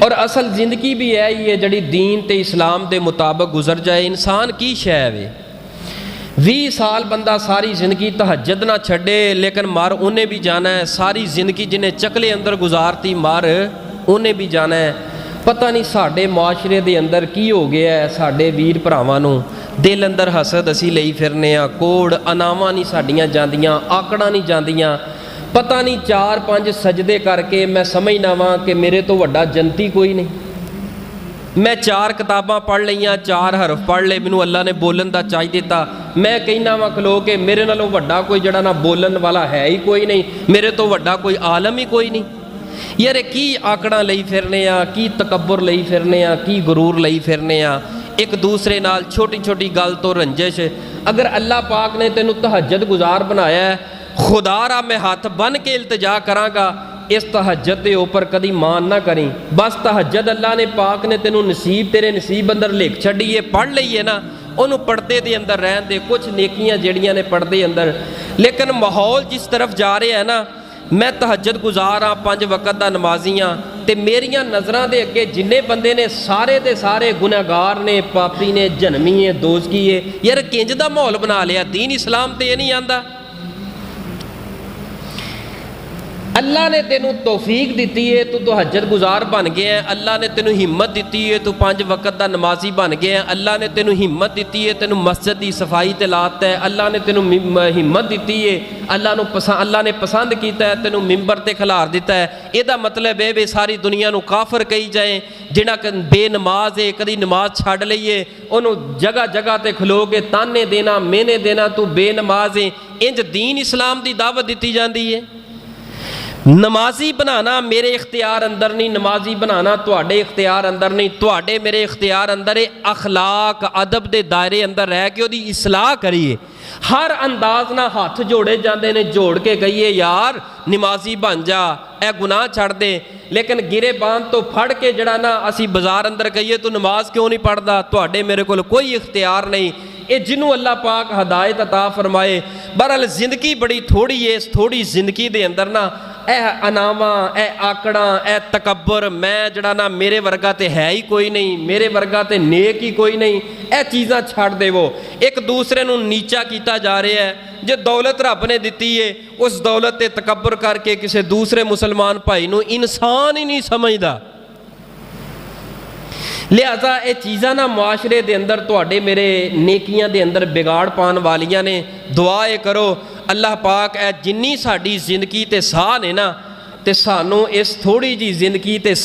اور اصل زندگی بھی ہے یہ جڑی دین تے اسلام دے مطابق گزر جائے۔ انسان کی شے وے 20 سال بندہ ساری زندگی تہجد نہ چھڑے لیکن مر انہیں بھی جانا ہے، ساری زندگی جنہیں چکلے اندر گزارتی مر انہیں بھی جانا ہے۔ پتہ نہیں ساڈے معاشرے دے اندر کی ہو گیا ہے، ساڈے ویر بھراواں نوں دل اندر حسد اسی لئی پھرنے ہاں، کوڑ اناواں نہیں ساڈیاں جاندیاں، آکڑاں نہیں جاندیاں۔ پتہ نہیں 4-5 سجدے کر کے میں سمجھنا وا کہ میرے تو وڈا جنتی کوئی نہیں، میں 4 کتاباں پڑھ لیاں، 4 حرف پڑھ لے، مینوں اللہ نے بولن دا چاہی دیتا، میں کہنا وا کھلو کہ میرے نالوں وڈا کوئی جڑا نہ بولن والا ہے ہی کوئی نہیں، میرے تو وڈا کوئی عالم ہی کوئی نہیں۔ یار کی آکڑاں لئی پھرنے آ، کی تکبر لئی پھرنے آ، کی غرور لئی پھرنے آ، ایک دوسرے نال چھوٹی چھوٹی گل تو رنجش۔ اگر اللہ پاک نے تینوں تہجد گزار بنایا ہے، خدا را میں ہاتھ بن کے التجا کراں گا اس تہجد دے اوپر کدی مان نہ کریں۔ بس تہجد اللہ نے پاک نے تینوں نصیب تیرے نصیب اندر لکھ چھڑی ہے، پڑھ لئیے نا، انہوں پڑھتے دے اندر رہن دے، کچھ نیکیاں جیڑیاں نے پڑھتے اندر۔ لیکن ماحول جس طرف جا رہے ہیں نا، میں تہجد گزار ہاں، 5 وقت دا نمازیاں، تے میریاں نظراں دے اگے جننے بندے نے سارے دے سارے گنہگار نے، پاپی نے، جنمی ہے، دوزگی ہے۔ یار کنج دا ماحول بنا لیا، دین اسلام تے یہ نہیں آندا۔ اللہ نے تینوں توفیق دیتی ہے، تو تہجد گزار بن گیا ہے، اللہ نے تینوں ہمت دیتی ہے، تو 5 وقت دا نمازی بن گیا ہے، اللہ نے تینوں ہمت دیتی ہے، تینوں مسجد دی صفائی تے لاتا ہے، اللہ نے تینوں ہمت دیتی ہے، اللہ نے پسند کیتا ہے، تینوں ممبر تے کھلار دیتا ہے۔ یہ دا مطلب ہے ساری دنیا نو کافر کہی جائیں، جنہاں بے نماز ہے، کدی نماز چھاڑ لئیے، انہوں جگہ جگہ تے کھلو کے تانے دینا، مینے دینا، تو بے نماز ہے، انج دین اسلام دی دعوت دیتی جاندی ہے۔ نمازی بنانا میرے اختیار اندر نہیں، نمازی بنانا تواڈے اختیار اندر نہیں، تواڈے میرے اختیار اندر ہے اخلاق ادب دے دائرے اندر رہ کے دی اصلاح کریے۔ ہر انداز نہ ہاتھ جوڑے جاندے نے، جوڑ کے کہیے یار نمازی بن جا، اے گناہ چھڑ دے، لیکن گرے باندھ تو پھڑ کے جڑا نا اسی بازار اندر کہیے تو نماز کیوں نہیں پڑھدا، تواڈے میرے کول کوئی اختیار نہیں۔ اے جنوں اللہ پاک ہدایت عطا فرمائے۔ بہرحال زندگی بڑی تھوڑی ہے، اس تھوڑی زندگی دے اندر نا اے اناواں، اے آکڑاں، اے تکبر، میں جڑا نا میرے ورگا تے ہے ہی کوئی نہیں، میرے ورگا تے نیک ہی کوئی نہیں، اے چیزاں چھڑ دے۔ وہ ایک دوسرے نوں نیچا کیتا جا رہا ہے۔ جو دولت رب نے دیتی ہے اس دولت تے تکبر کر کے کسی دوسرے مسلمان بھائی نوں انسان ہی نہیں سمجھدا۔ لہذا اے چیزاں نہ معاشرے دے اندر تواڈے میرے نیکیاں دے اندر بگاڑ پان والیاں نے۔ دعائے کرو اللہ پاک اے جنی ساڈی زندگی تے ساہ نے نا، تے سانوں اس تھوڑی جی زندگی تے